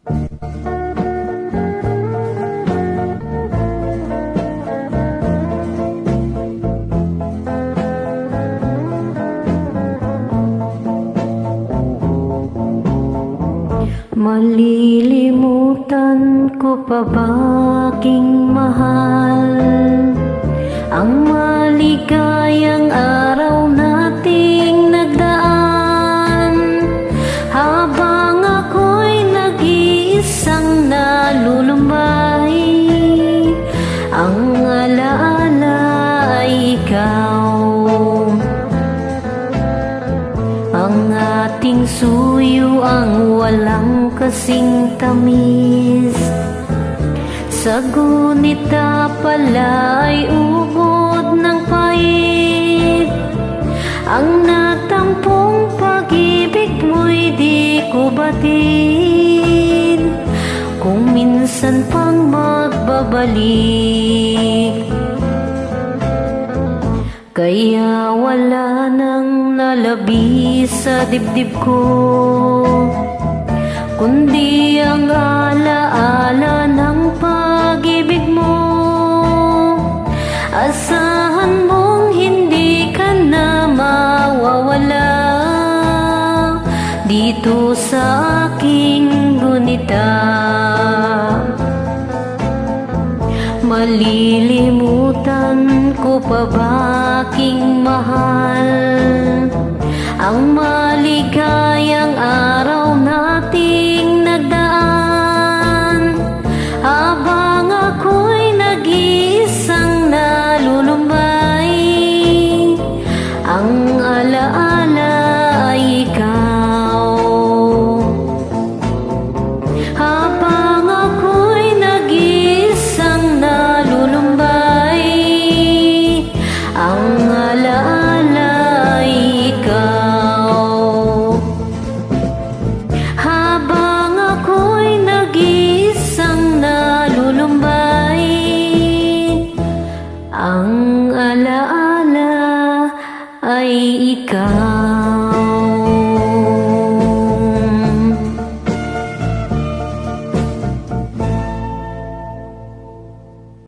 Malilimutan ko pa ba aking mahal ang maligayang araw nating nagdaan, habang ako'y nag-iisang nalulumbay. Ang alaala ay ikaw, ang ating suyo ang walang kasing tamis. Sa gunita pala ay ugod ng pait. Ang natampong pag-ibig mo'y di ko batid, kung minsan pang magbabalik. Kaya wala nang nalabi sa dibdib ko, kundi ang alaala ng pag-ibig mo. Asahan mong hindi ka na mawawala dito sa aking gunita. Malilimutan ko pa ba aking mahal ang maligayang araw